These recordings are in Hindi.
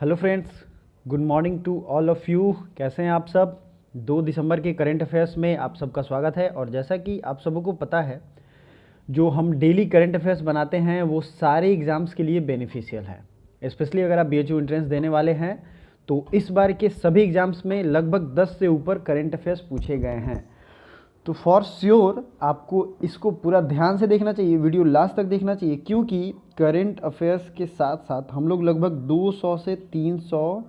Hello friends, good morning to all of you. कैसे हैं आप सब। 2 दिसंबर के करंट अफेयर्स में आप सबका स्वागत है। और जैसा कि आप सबों को पता है, जो हम डेली करंट अफेयर्स बनाते हैं वो सारे एग्ज़ाम्स के लिए बेनिफिशियल है। स्पेशली अगर आप बीएचयू एंट्रेंस देने वाले हैं तो इस बार के सभी एग्ज़ाम्स में लगभग 10 से ऊपर करंट अफेयर्स पूछे गए हैं। तो फॉर श्योर आपको इसको पूरा ध्यान से देखना चाहिए, वीडियो लास्ट तक देखना चाहिए, क्योंकि करंट अफेयर्स के साथ साथ हम लोग लगभग 200 से 300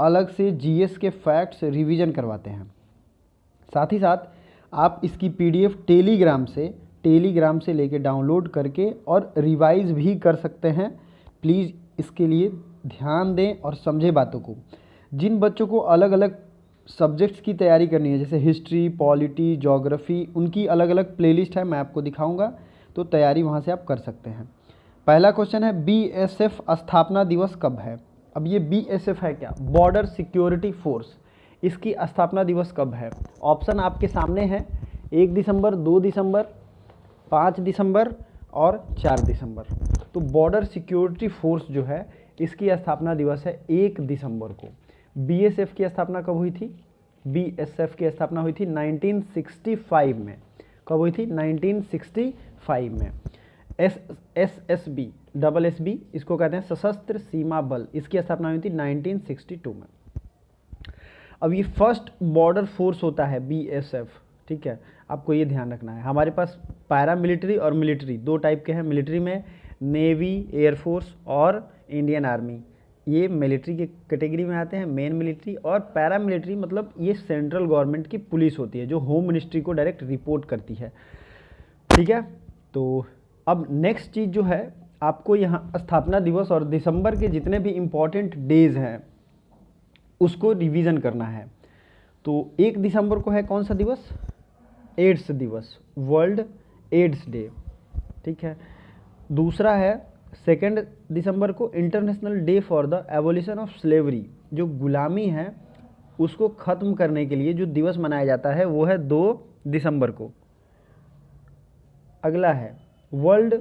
अलग से जीएस के फैक्ट्स रिवीजन करवाते हैं। साथ ही साथ आप इसकी पीडीएफ टेलीग्राम से लेके डाउनलोड करके और रिवाइज भी कर सकते हैं। प्लीज़ इसके लिए ध्यान दें और समझें बातों को। जिन बच्चों को अलग अलग सब्जेक्ट्स की तैयारी करनी है, जैसे हिस्ट्री, पॉलिटी, ज्योग्राफी, उनकी अलग अलग प्लेलिस्ट है, मैं आपको दिखाऊंगा, तो तैयारी वहां से आप कर सकते हैं। पहला क्वेश्चन है, बीएसएफ स्थापना दिवस कब है। अब ये बीएसएफ है क्या? Border security force. इसकी स्थापना दिवस कब है? ऑप्शन आपके सामने है, 1 दिसंबर, 2 दिसंबर, 5 दिसंबर और 4 दिसंबर। तो बॉर्डर सिक्योरिटी फोर्स जो है इसकी स्थापना दिवस है 1 दिसंबर को। बीएसएफ की स्थापना कब हुई थी? बीएसएफ की स्थापना हुई थी 1965 में। कब हुई थी? 1965 में। एसएसबी, डबल एसबी, इसको कहते हैं सशस्त्र सीमा बल, इसकी स्थापना हुई थी 1962 में। अब ये फर्स्ट बॉर्डर फोर्स होता है बीएसएफ, ठीक है, आपको ये ध्यान रखना है। हमारे पास पैरा मिलिट्री और मिलिट्री दो टाइप के हैं। मिलिट्री में नेवी, एयरफोर्स और इंडियन आर्मी, ये मिलिट्री के कैटेगरी में आते हैं, मेन मिलिट्री। और पैरा मिलिट्री मतलब ये सेंट्रल गवर्नमेंट की पुलिस होती है जो होम मिनिस्ट्री को डायरेक्ट रिपोर्ट करती है, ठीक है। तो अब नेक्स्ट चीज़ जो है, आपको यहाँ स्थापना दिवस और दिसंबर के जितने भी इम्पोर्टेंट डेज हैं उसको रिवीजन करना है। तो 1 दिसंबर को है कौन सा दिवस? एड्स दिवस, वर्ल्ड एड्स डे, ठीक है। दूसरा है 2 दिसंबर को international day for the abolition of slavery, जो गुलामी है उसको ख़त्म करने के लिए जो दिवस मनाया जाता है वो है 2 दिसंबर को। अगला है वर्ल्ड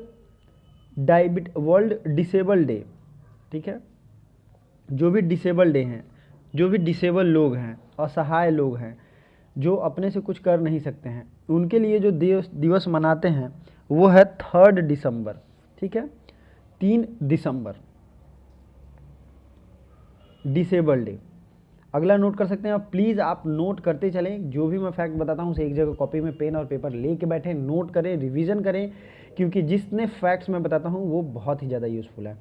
डिसेबल डे, ठीक है। जो भी डिसेबल डे हैं, जो भी डिसेबल लोग हैं, असहाय लोग हैं, जो अपने से कुछ कर नहीं सकते हैं, उनके लिए जो दिवस मनाते हैं वो है 3 दिसंबर, ठीक है। 3 दिसंबर डिसेबल डे। अगला नोट कर सकते हैं आप, प्लीज़ आप नोट करते चलें। जो भी मैं फैक्ट बताता हूँ उसे एक जगह कॉपी में पेन और पेपर लेके बैठें, नोट करें, रिवीजन करें, क्योंकि जितने फैक्ट्स मैं बताता हूँ वो बहुत ही ज़्यादा यूज़फुल है।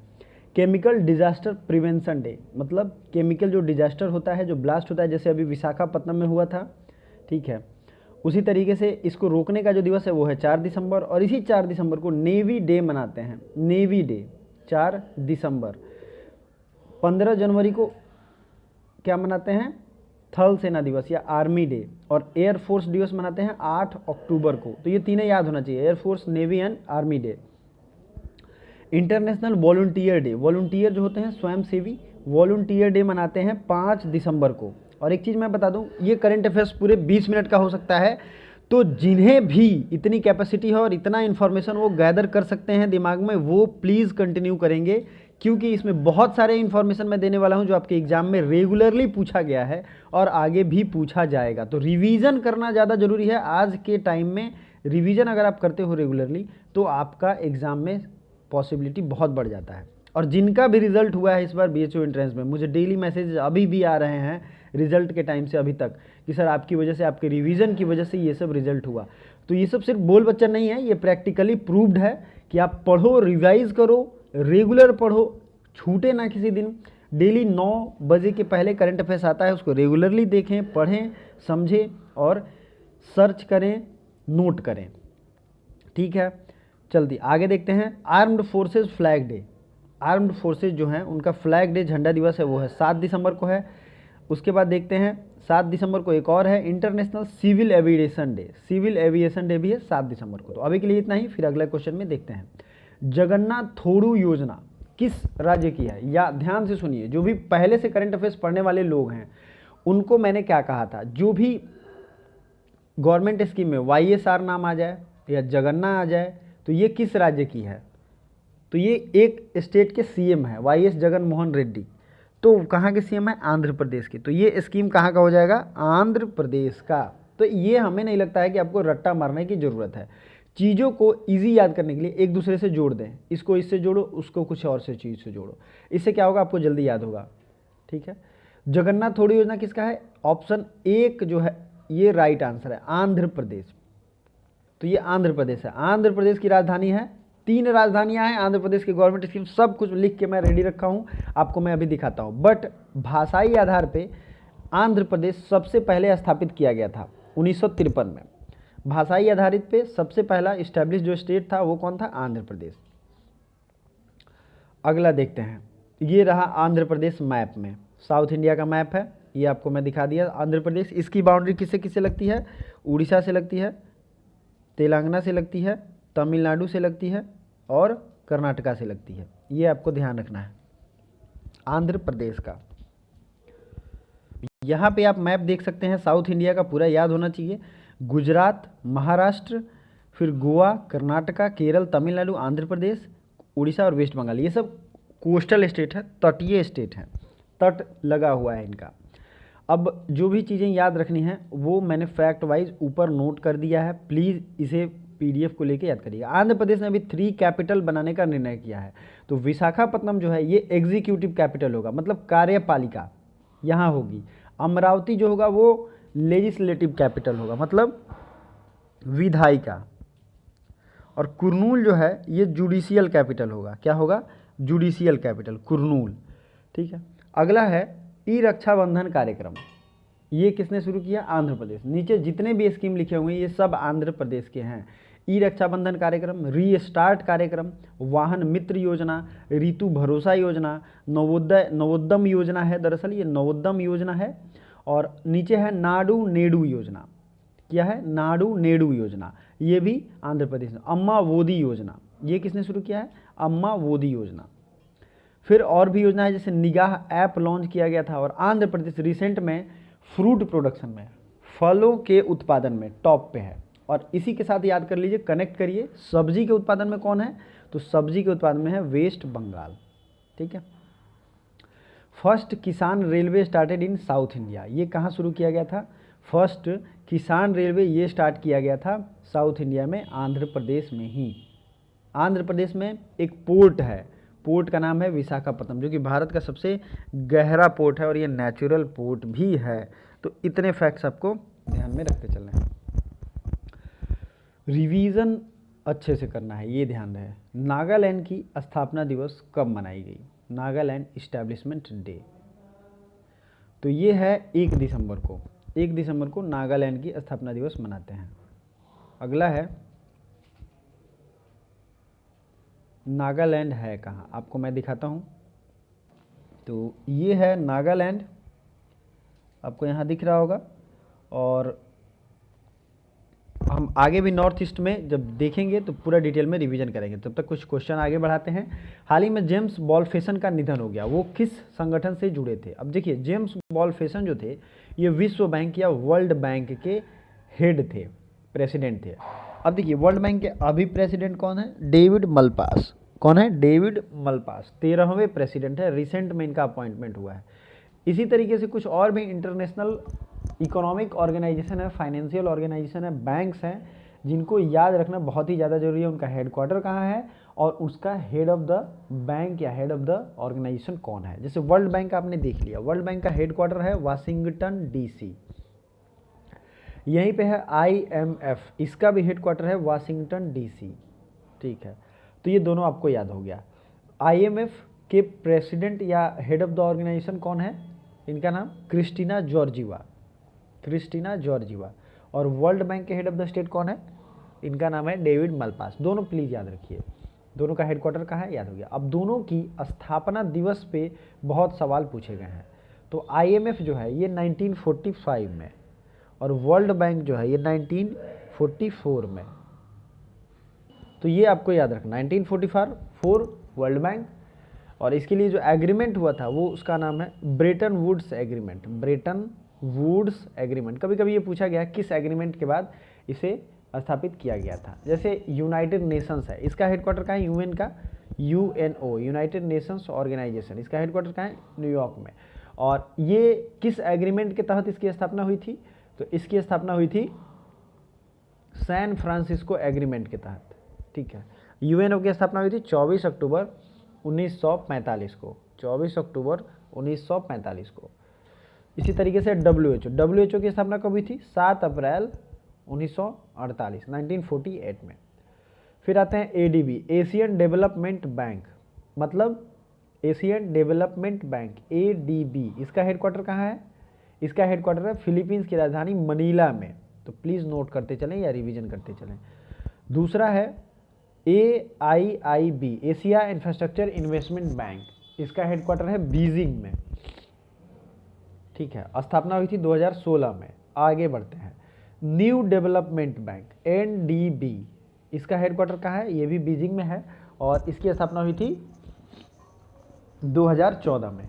केमिकल डिजास्टर प्रिवेंशन डे, मतलब केमिकल जो डिजास्टर होता है, जो ब्लास्ट होता है, जैसे अभी विशाखापट्टनम में हुआ था, ठीक है, उसी तरीके से इसको रोकने का जो दिवस है वो है 4 दिसंबर। और इसी 4 दिसंबर को नेवी डे मनाते हैं, नेवी डे 4 दिसंबर। 15 जनवरी को क्या मनाते हैं? थल सेना दिवस या आर्मी डे। और एयरफोर्स दिवस मनाते हैं 8 अक्टूबर को। तो ये तीनों याद होना चाहिए, air force, navy and army day. International volunteer day, volunteer जो होते हैं स्वयंसेवी, वॉलंटियर डे मनाते हैं 5 दिसंबर को। और एक चीज़ मैं बता दूं, ये करंट अफेयर्स पूरे 20 मिनट का हो सकता है, तो जिन्हें भी इतनी कैपेसिटी है और इतना इन्फॉर्मेशन वो गैदर कर सकते हैं दिमाग में, वो प्लीज़ कंटिन्यू करेंगे, क्योंकि इसमें बहुत सारे इन्फॉर्मेशन मैं देने वाला हूं जो आपके एग्जाम में रेगुलरली पूछा गया है और आगे भी पूछा जाएगा। तो रिवीजन करना ज़्यादा ज़रूरी है आज के टाइम में। रिवीजन अगर आप करते हो रेगुलरली तो आपका एग्ज़ाम में पॉसिबिलिटी बहुत बढ़ जाता है। और जिनका भी रिजल्ट हुआ है इस बार बीएचयू एंट्रेंस में, मुझे डेली मैसेज अभी भी आ रहे हैं रिजल्ट के टाइम से अभी तक कि सर आपकी वजह से, आपके रिवीजन की वजह से ये सब रिजल्ट हुआ। तो ये सब सिर्फ बोल बच्चा नहीं है, ये प्रैक्टिकली प्रूव्ड है कि आप पढ़ो, रिवाइज करो, रेगुलर पढ़ो, छूटे ना किसी दिन। डेली 9 बजे के पहले करंट अफेयर्स आता है, उसको रेगुलरली देखें, पढ़ें, समझें और सर्च करें, नोट करें, ठीक है। जल्दी आगे देखते हैं। Armed forces flag day, armed forces जो हैं उनका फ्लैग डे, झंडा दिवस है, वो है 7 दिसंबर को है। उसके बाद देखते हैं 7 दिसंबर को एक और है, international civil aviation day, civil aviation day भी है 7 दिसंबर को। तो अभी के लिए इतना ही, फिर अगले क्वेश्चन में देखते हैं। जगन्नाथ थोड़ू योजना किस राज्य की है? या ध्यान से सुनिए, जो भी पहले से करंट अफेयर्स पढ़ने वाले लोग हैं उनको मैंने क्या कहा था, जो भी गवर्नमेंट स्कीम में वाईएसआर नाम आ जाए या जगन्ना आ जाए तो ये किस राज्य की है? तो ये एक स्टेट के सीएम है, वाईएस जगन मोहन रेड्डी। तो कहाँ के सीएम है? आंध्र प्रदेश के। तो ये स्कीम कहाँ का हो जाएगा? आंध्र प्रदेश का। तो ये हमें नहीं लगता है कि आपको रट्टा मारने की ज़रूरत है। चीज़ों को इजी याद करने के लिए एक दूसरे से जोड़ दें, इसको इससे जोड़ो, उसको कुछ और से चीज़ से जोड़ो, इससे क्या होगा? आपको जल्दी याद होगा। ठीक है। जगन्नाथ थोड़ी योजना किसका है? ऑप्शन 1 जो है ये राइट आंसर है, आंध्र प्रदेश। तो ये आंध्र प्रदेश है। आंध्र प्रदेश की राजधानी है, 3 राजधानियां हैं आंध्र प्रदेश की। गवर्नमेंट स्कीम सब कुछ लिख के मैं रेडी रखा हूं, आपको मैं अभी दिखाता हूं। बट भाषाई आधार पे आंध्र प्रदेश सबसे पहले स्थापित किया गया था 1953 में। भाषाई आधारित पे सबसे पहला इस्टेब्लिश जो स्टेट था वो कौन था? आंध्र प्रदेश। अगला देखते हैं, ये रहा आंध्र प्रदेश मैप में, साउथ इंडिया का मैप है, ये आपको मैं दिखा दिया आंध्र प्रदेश। इसकी बाउंड्री किससे किससे लगती है? उड़ीसा से लगती है, तेलंगाना से लगती है, तमिलनाडु से लगती है और कर्नाटका से लगती है। ये आपको ध्यान रखना है आंध्र प्रदेश का। यहाँ पे आप मैप देख सकते हैं, साउथ इंडिया का पूरा याद होना चाहिए। गुजरात, महाराष्ट्र, फिर गोवा, कर्नाटका, केरल, तमिलनाडु, आंध्र प्रदेश, उड़ीसा और वेस्ट बंगाल, ये सब कोस्टल स्टेट है, तटीय स्टेट है, तट लगा हुआ है इनका। अब जो भी चीज़ें याद रखनी है वो मैंने फैक्ट वाइज ऊपर नोट कर दिया है, प्लीज़ इसे पीडीएफ को लेके याद करिएगा। आंध्र प्रदेश ने अभी 3 कैपिटल बनाने का निर्णय किया है। तो विशाखापट्टनम जो है ये एग्जीक्यूटिव कैपिटल होगा, मतलब कार्यपालिका यहाँ होगी। अमरावती जो होगा वो लेजिस्लेटिव कैपिटल होगा, मतलब विधायिका। और कुरनूल जो है ये जुडिशियल कैपिटल होगा। क्या होगा? Judicial capital Kurnool. ठीक है। अगला है ई रक्षाबंधन कार्यक्रम, ये किसने शुरू किया? आंध्र प्रदेश। नीचे जितने भी स्कीम लिखे हुए हैं ये सब आंध्र प्रदेश के हैं। ई रक्षाबंधन कार्यक्रम, रीस्टार्ट कार्यक्रम, वाहन मित्र योजना, ऋतु भरोसा योजना, नवोद्यम योजना है, दरअसल ये नवोद्यम योजना है। और नीचे है नाडू नेडू योजना। क्या है? नाडू नेडू योजना, ये भी आंध्र प्रदेश में। अम्मा वोदी योजना, ये किसने शुरू किया है? अम्मा वोदी योजना। फिर और भी योजना है, जैसे निगाह ऐप लॉन्च किया गया था। और आंध्र प्रदेश रिसेंट में फ्रूट प्रोडक्शन में, फलों के उत्पादन में टॉप पे है। और इसी के साथ याद कर लीजिए, कनेक्ट करिए, सब्जी के उत्पादन में कौन है? तो सब्जी के उत्पादन में है वेस्ट बंगाल। ठीक है। फर्स्ट किसान railway started in south India, ये कहाँ शुरू किया गया था? फर्स्ट किसान रेलवे ये स्टार्ट किया गया था साउथ इंडिया में, आंध्र प्रदेश में ही। आंध्र प्रदेश में एक पोर्ट है, पोर्ट का नाम है विशाखापट्टनम, जो कि भारत का सबसे गहरा पोर्ट है और ये नेचुरल पोर्ट भी है। तो इतने फैक्ट्स आपको ध्यान में रखते चलना है। रिवीजन अच्छे से करना है, ये ध्यान रहे। नागालैंड की स्थापना दिवस कब मनाई गई? Nagaland establishment day. तो ये है 1 दिसंबर को। 1 दिसंबर को नागालैंड की स्थापना दिवस मनाते हैं। अगला है, नागालैंड है कहाँ? आपको मैं दिखाता हूँ। तो ये है नागालैंड, आपको यहाँ दिख रहा होगा। और हम आगे भी नॉर्थ ईस्ट में जब देखेंगे तो पूरा डिटेल में रिवीजन करेंगे। तब तक कुछ क्वेश्चन आगे बढ़ाते हैं। हाल ही में जेम्स बॉलफेसन का निधन हो गया, वो किस संगठन से जुड़े थे? अब देखिए, जेम्स बॉलफेसन जो थे ये विश्व बैंक या वर्ल्ड बैंक के हेड थे, प्रेसिडेंट थे। अब देखिए, वर्ल्ड बैंक के अभी प्रेसिडेंट कौन है? David Malpass. कौन है? डेविड मलपास 13वें प्रेसिडेंट है, रिसेंट में इनका अपॉइंटमेंट हुआ है। इसी तरीके से कुछ और भी इंटरनेशनल इकोनॉमिक ऑर्गेनाइजेशन है, फाइनेंशियल ऑर्गेनाइजेशन है, बैंक्स हैं, जिनको याद रखना बहुत ही ज़्यादा जरूरी है। उनका हेडक्वार्टर कहाँ है और उसका हेड ऑफ द बैंक या हेड ऑफ द ऑर्गेनाइजेशन कौन है? जैसे वर्ल्ड बैंक आपने देख लिया, वर्ल्ड बैंक का हेडक्वार्टर है वाशिंगटन डीसी। यहीं पे है IMF, इसका भी हेडक्वार्टर है वाशिंगटन डीसी। ठीक है। तो ये दोनों आपको याद हो गया। IMF के प्रेसिडेंट या हेड ऑफ द ऑर्गेनाइजेशन कौन है? इनका नाम क्रिस्टीना जॉर्जिवा, क्रिस्टीना जॉर्जिवा। और वर्ल्ड बैंक के हेड ऑफ द स्टेट कौन है? इनका नाम है डेविड मलपास। दोनों प्लीज याद रखिए, दोनों का हेडक्वार्टर कहाँ है? याद हो गया। अब दोनों की स्थापना दिवस पे बहुत सवाल पूछे गए हैं। तो IMF जो है ये 1945 में और वर्ल्ड बैंक जो है ये 1944 में। तो ये आपको याद रखना, 1944 वर्ल्ड बैंक। और इसके लिए जो एग्रीमेंट हुआ था वो उसका नाम है Bretton Woods agreement, Bretton Woods agreement. कभी कभी ये पूछा गया किस एग्रीमेंट के बाद इसे स्थापित किया गया था। जैसे यूनाइटेड नेशंस है, इसका हेडक्वार्टर कहाँ है? UN का यूएनओ, यूनाइटेड नेशंस ऑर्गेनाइजेशन, इसका हेडक्वार्टर कहाँ है? न्यूयॉर्क में। और ये किस एग्रीमेंट के तहत इसकी स्थापना हुई थी? तो इसकी स्थापना हुई थी सैन फ्रांसिस्को एग्रीमेंट के तहत, ठीक है। यूएनओ की स्थापना हुई थी 24 अक्टूबर 1945 को, 24 अक्टूबर 1945 को। इसी तरीके से डब्ल्यूएचओ की स्थापना कब हुई थी? 7 अप्रैल 1948, 1948 में। फिर आते हैं एडीबी, एशियन डेवलपमेंट बैंक, मतलब एशियन डेवलपमेंट बैंक, एडीबी, इसका हेडक्वार्टर कहाँ है? इसका हेडक्वार्टर है फिलीपींस की राजधानी मनीला में। तो प्लीज़ नोट करते चलें या रिवीजन करते चलें। दूसरा है AIIB, Asia infrastructure investment bank, इसका हेडक्वार्टर है बीजिंग में, ठीक है। स्थापना हुई थी 2016 में। आगे बढ़ते हैं, न्यू डेवलपमेंट बैंक, NDB, इसका हेडक्वार्टर कहाँ है? ये भी बीजिंग में है और इसकी स्थापना हुई थी 2014 में।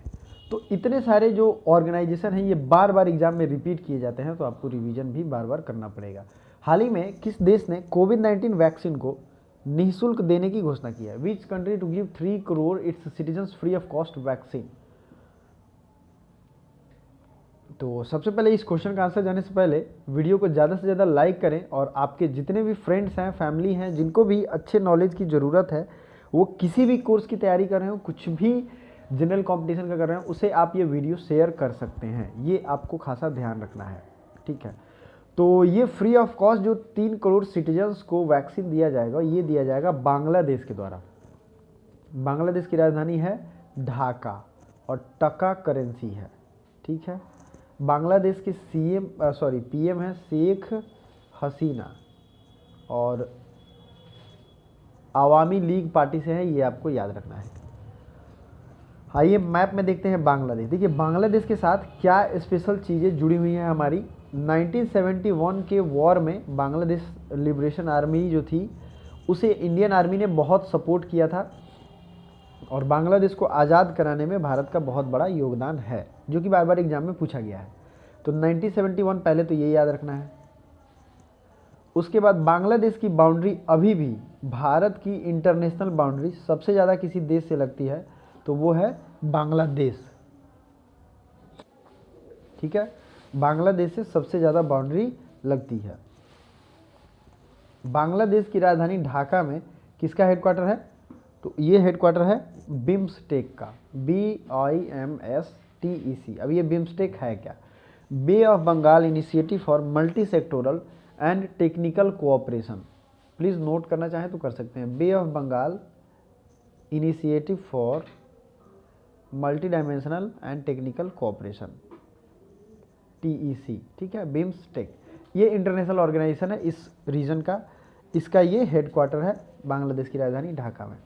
तो इतने सारे जो ऑर्गेनाइजेशन हैं ये बार बार एग्जाम में रिपीट किए जाते हैं, तो आपको रिवीजन भी बार बार करना पड़ेगा। हाल ही में किस देश ने कोविड-19 वैक्सीन को निःशुल्क देने की घोषणा की है? Which country to give 3 crore its citizens free of cost vaccine? तो सबसे पहले इस क्वेश्चन का आंसर जाने से पहले वीडियो को ज़्यादा से ज़्यादा लाइक करें और आपके जितने भी फ्रेंड्स हैं, फैमिली हैं, जिनको भी अच्छे नॉलेज की ज़रूरत है, वो किसी भी कोर्स की तैयारी कर रहे हो, कुछ भी जनरल कंपटीशन का कर रहे हैं, उसे आप ये वीडियो शेयर कर सकते हैं। ये आपको खासा ध्यान रखना है, ठीक है। तो ये फ्री ऑफ कॉस्ट जो 3 करोड़ सिटीजन्स को वैक्सीन दिया जाएगा, ये दिया जाएगा बांग्लादेश के द्वारा। बांग्लादेश की राजधानी है ढाका और टका करेंसी है, ठीक है। बांग्लादेश के पीएम है शेख हसीना और आवामी लीग पार्टी से है, ये आपको याद रखना है। आइए मैप में देखते हैं बांग्लादेश। देखिए बांग्लादेश के साथ क्या स्पेशल चीज़ें जुड़ी हुई हैं हमारी। 1971 के वॉर में बांग्लादेश लिबरेशन आर्मी जो थी उसे इंडियन आर्मी ने बहुत सपोर्ट किया था और बांग्लादेश को आज़ाद कराने में भारत का बहुत बड़ा योगदान है, जो कि बार बार एग्जाम में पूछा गया है। तो 1971 पहले तो ये याद रखना है। उसके बाद बांग्लादेश की बाउंड्री अभी भी भारत की इंटरनेशनल बाउंड्री सबसे ज़्यादा किसी देश से लगती है तो वो है बांग्लादेश, ठीक है। बांग्लादेश से सबसे ज़्यादा बाउंड्री लगती है। बांग्लादेश की राजधानी ढाका में किसका हेडक्वार्टर है? तो ये हेडक्वार्टर है बिम्सटेक का, BIMSTEC। अब ये बिम्सटेक है क्या? Bay of Bengal initiative for multi sectoral and technical cooperation. Please note करना चाहें तो कर सकते हैं। Bay of Bengal initiative for multi dimensional and technical cooperation, TEC, ठीक है। बिम्सटेक ये इंटरनेशनल ऑर्गेनाइजेशन है इस रीजन का, इसका ये हेडक्वार्टर है बांग्लादेश की राजधानी ढाका में।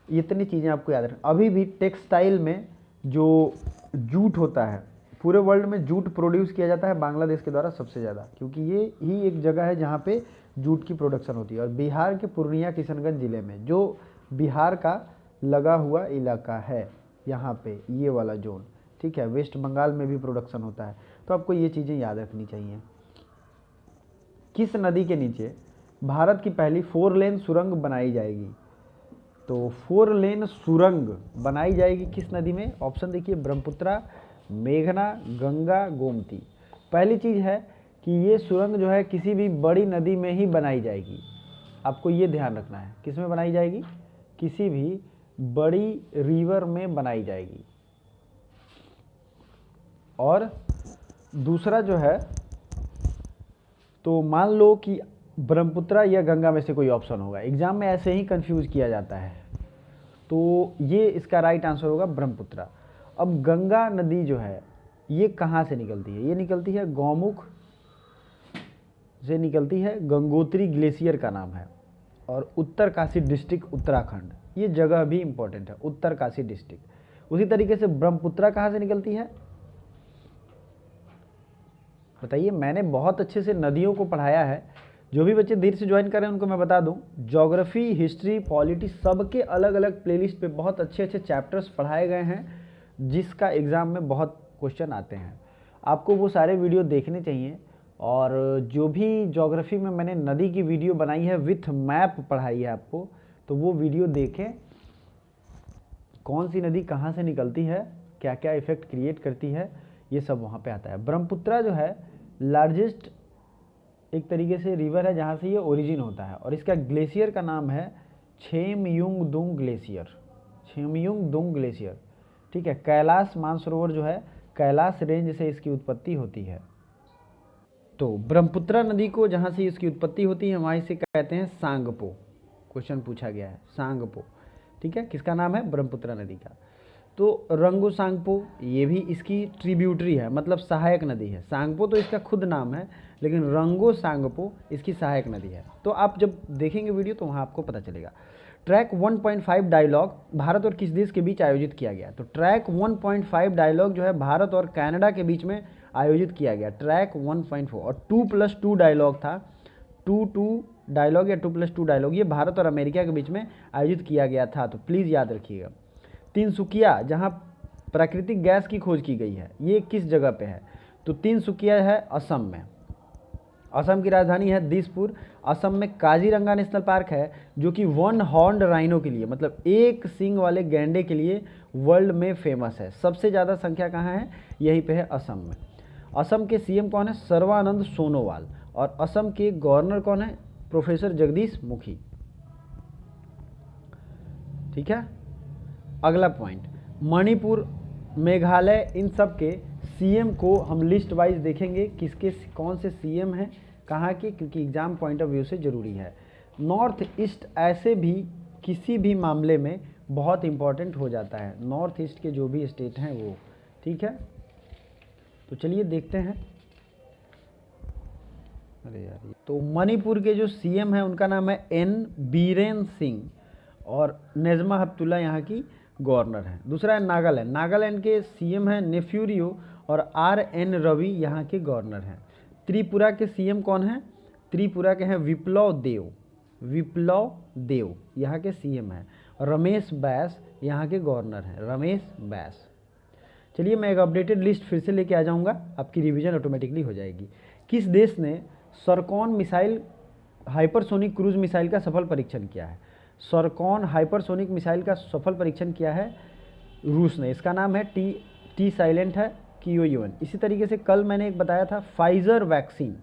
इतनी चीज़ें आपको याद रखना। अभी भी टेक्सटाइल में जो जूट होता है, पूरे वर्ल्ड में जूट प्रोड्यूस किया जाता है बांग्लादेश के द्वारा सबसे ज़्यादा, क्योंकि ये ही एक जगह है जहाँ पे जूट की प्रोडक्शन होती है। और बिहार के पूर्णिया किशनगंज ज़िले में, जो बिहार का लगा हुआ इलाका है, यहाँ पे ये वाला जोन, ठीक है। वेस्ट बंगाल में भी प्रोडक्शन होता है, तो आपको ये चीज़ें याद रखनी चाहिए। किस नदी के नीचे भारत की पहली 4 लेन सुरंग बनाई जाएगी? तो 4 लेन सुरंग बनाई जाएगी किस नदी में? ऑप्शन देखिए, ब्रह्मपुत्रा, मेघना, गंगा, गोमती। पहली चीज़ है कि ये सुरंग जो है किसी भी बड़ी नदी में ही बनाई जाएगी, आपको ये ध्यान रखना है। किस में बनाई जाएगी? किसी भी बड़ी रिवर में बनाई जाएगी। और दूसरा जो है, तो मान लो कि ब्रह्मपुत्रा या गंगा में से कोई ऑप्शन होगा, एग्जाम में ऐसे ही कंफ्यूज किया जाता है, तो ये इसका राइट आंसर होगा ब्रह्मपुत्रा। अब गंगा नदी जो है ये कहाँ से निकलती है? ये निकलती है गौमुख से निकलती है, गंगोत्री ग्लेशियर का नाम है, और उत्तरकाशी डिस्ट्रिक्ट उत्तराखंड, ये जगह भी इंपॉर्टेंट है, उत्तरकाशी डिस्ट्रिक्ट। उसी तरीके से ब्रह्मपुत्रा कहाँ से निकलती है बताइए? मैंने बहुत अच्छे से नदियों को पढ़ाया है, जो भी बच्चे देर से ज्वाइन कर रहे हैं उनको मैं बता दूं, ज्योग्राफी, हिस्ट्री, पॉलिटी सबके अलग अलग प्लेलिस्ट पे बहुत अच्छे अच्छे चैप्टर्स पढ़ाए गए हैं, जिसका एग्ज़ाम में बहुत क्वेश्चन आते हैं। आपको वो सारे वीडियो देखने चाहिए। और जो भी ज्योग्राफी में मैंने नदी की वीडियो बनाई है विथ मैप पढ़ाई है आपको, तो वो वीडियो देखें, कौन सी नदी कहाँ से निकलती है, क्या क्या इफेक्ट क्रिएट करती है, ये सब वहाँ पे आता है। ब्रह्मपुत्रा जो है लार्जेस्ट एक तरीके से रिवर है जहाँ से ये ओरिजिन होता है, और इसका ग्लेशियर का नाम है छेमयुंगदुंग ग्लेशियर, छेमयुंगदुंग ग्लेशियर। ठीक है, कैलाश मानसरोवर जो है कैलाश रेंज से इसकी उत्पत्ति होती है। तो ब्रह्मपुत्रा नदी को जहाँ से इसकी उत्पत्ति होती है वहाँ इसे कहते हैं सांगपो। क्वेश्चन पूछा गया है सांगपो। ठीक है, किसका नाम है? ब्रह्मपुत्रा नदी का। तो रंगो सांगपो ये भी इसकी ट्रिब्यूटरी है, मतलब सहायक नदी है। सांगपो तो इसका खुद नाम है, लेकिन रंगो सांगपो इसकी सहायक नदी है। तो आप जब देखेंगे वीडियो तो वहाँ आपको पता चलेगा। ट्रैक 1.5 डायलॉग भारत और किस देश के बीच आयोजित किया गया? तो ट्रैक 1.5 डायलॉग जो है भारत और कनाडा के बीच में आयोजित किया गया, ट्रैक 1.4। और 2+2 डायलॉग था, 2-2 डायलॉग या 2+2 डायलॉग, ये भारत और अमेरिका के बीच में आयोजित किया गया था। तो प्लीज़ याद रखिएगा। तिनसुकिया जहाँ प्राकृतिक गैस की खोज की गई है, ये किस जगह पे है? तो तिनसुकिया है असम में। असम की राजधानी है दिसपुर। असम में काजीरंगा नेशनल पार्क है जो कि वन हॉर्न्ड राइनो के लिए, मतलब एक सींग वाले गैंडे के लिए वर्ल्ड में फेमस है। सबसे ज़्यादा संख्या कहाँ है? यहीं पे है, असम में। असम के सीएम कौन है? सर्बानंद सोनोवाल। और असम के गवर्नर कौन है? प्रोफेसर जगदीश मुखी। ठीक है, अगला पॉइंट, मणिपुर, मेघालय, इन सब के सीएम को हम लिस्ट वाइज देखेंगे, किसके कौन से सीएम हैं, कहाँ के, क्योंकि एग्जाम पॉइंट ऑफ व्यू से ज़रूरी है। नॉर्थ ईस्ट ऐसे भी किसी भी मामले में बहुत इंपॉर्टेंट हो जाता है, नॉर्थ ईस्ट के जो भी स्टेट हैं वो। ठीक है, तो चलिए देखते हैं। अरे यार, तो मणिपुर के जो सीएम हैं उनका नाम है एन बीरेन सिंह, और नजमा हेपतुल्ला यहाँ की गवर्नर हैं। दूसरा है नागालैंड। नागालैंड के सीएम हैं नेफ्यूरियो, और RN रवि यहाँ के गवर्नर हैं। त्रिपुरा के सीएम कौन हैं? त्रिपुरा के हैं विप्लव देव, विप्लव देव यहाँ के सीएम हैं। रमेश बैस यहाँ के गवर्नर हैं, रमेश बैस। चलिए मैं एक अपडेटेड लिस्ट फिर से लेके आ जाऊँगा, आपकी रिवीजन ऑटोमेटिकली हो जाएगी। किस देश ने सरकॉन मिसाइल हाइपरसोनिक क्रूज मिसाइल का सफल परीक्षण किया है? सरकॉन हाइपरसोनिक मिसाइल का सफल परीक्षण किया है रूस ने। इसका नाम है टी साइलेंट है, QUN। इसी तरीके से कल मैंने एक बताया था Pfizer vaccine,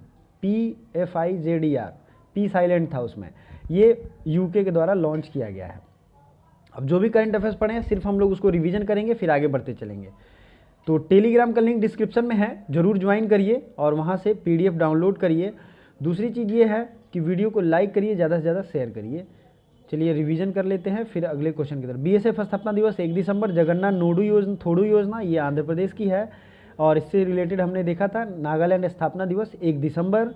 PFIZER, P silent था उसमें, ये UK के द्वारा लॉन्च किया गया है। अब जो भी करंट अफेयर्स पढ़े हैं सिर्फ हम लोग उसको रिवीजन करेंगे, फिर आगे बढ़ते चलेंगे। तो टेलीग्राम का लिंक डिस्क्रिप्शन में है, ज़रूर ज्वाइन करिए और वहाँ से PDF डाउनलोड करिए। दूसरी चीज़ ये है कि वीडियो को लाइक करिए, ज़्यादा से ज़्यादा शेयर करिए। चलिए रिवीजन कर लेते हैं, फिर अगले क्वेश्चन की तरफ। BSF स्थापना दिवस 1 दिसंबर। जगन्नाथ थोडू योजना ये आंध्र प्रदेश की है, और इससे रिलेटेड हमने देखा था नागालैंड स्थापना दिवस 1 दिसंबर।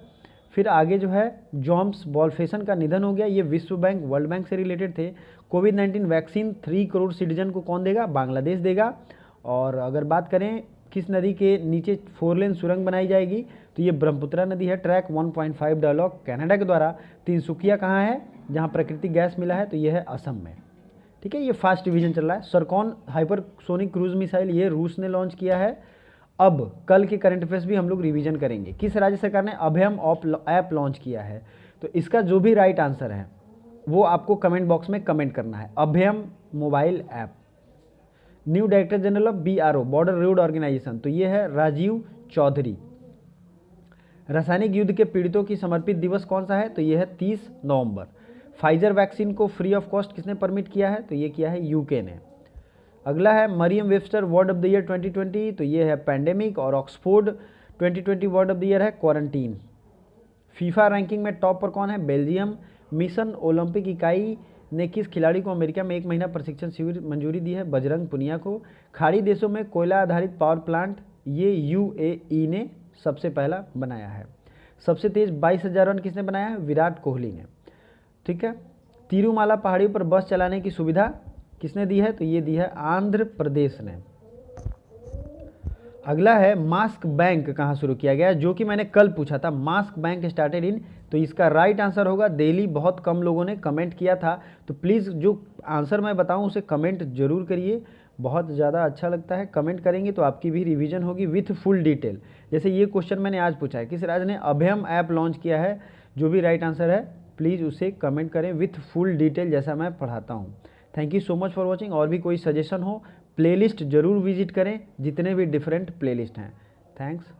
फिर आगे जो है जॉम्स बॉलफेसन का निधन हो गया, ये विश्व बैंक वर्ल्ड बैंक से रिलेटेड थे। कोविड-19 वैक्सीन 3 करोड़ सिटीजन को कौन देगा? बांग्लादेश देगा। और अगर बात करें किस नदी के नीचे 4 लेन सुरंग बनाई जाएगी, तो ये ब्रह्मपुत्रा नदी है। ट्रैक 1.5 डायलॉग कनाडा के द्वारा। तिनसुकिया कहाँ है जहाँ प्राकृतिक गैस मिला है? तो ये है असम में। ठीक है, ये फास्ट डिवीजन चल रहा है। सरकॉन हाइपरसोनिक क्रूज मिसाइल ये रूस ने लॉन्च किया है। अब कल के करंट अफेयर्स भी हम लोग रिवीजन करेंगे। किस राज्य सरकार ने अभयम ऐप लॉन्च किया है? तो इसका जो भी राइट आंसर है वो आपको कमेंट बॉक्स में कमेंट करना है। Abhayam mobile app. New director general of BRO border road organisation, तो ये है राजीव चौधरी। रासायनिक युद्ध के पीड़ितों की समर्पित दिवस कौन सा है? तो ये है 30 नवंबर। फाइजर वैक्सीन को फ्री ऑफ कॉस्ट किसने परमिट किया है? तो ये किया है UK ने। अगला है Merriam Webster word of the year 2020, तो ये है पैंडेमिक। और Oxford 2020 word of the year है क्वारंटीन। फीफा रैंकिंग में टॉप पर कौन है? बेल्जियम। मिशन ओलंपिक इकाई ने किस खिलाड़ी को अमेरिका में 1 महीना प्रशिक्षण शिविर मंजूरी दी है? बजरंग पुनिया को। खाड़ी देशों में कोयला आधारित पावर प्लांट ये UAE ने सबसे पहला बनाया है। सबसे तेज 22,000 रन किसने बनाया है? विराट कोहली ने। ठीक है, तिरुमाला पहाड़ी पर बस चलाने की सुविधा किसने दी है? तो ये दी है आंध्र प्रदेश ने। अगला है मास्क बैंक कहाँ शुरू किया गया, जो कि मैंने कल पूछा था। मास्क बैंक स्टार्टेड इन, तो इसका राइट आंसर होगा दिल्ली। बहुत कम लोगों ने कमेंट किया था, तो प्लीज़ जो आंसर मैं बताऊं उसे कमेंट जरूर करिए, बहुत ज़्यादा अच्छा लगता है। कमेंट करेंगे तो आपकी भी रिवीजन होगी विथ फुल डिटेल। जैसे ये क्वेश्चन मैंने आज पूछा है, किस राज्य ने अभयम ऐप लॉन्च किया है? जो भी राइट आंसर है प्लीज़ उसे कमेंट करें विथ फुल डिटेल जैसा मैं पढ़ाता हूँ। Thank you so much for watching. और भी कोई सजेशन हो प्लेलिस्ट ज़रूर विजिट करें, जितने भी डिफरेंट प्लेलिस्ट हैं। थैंक्स।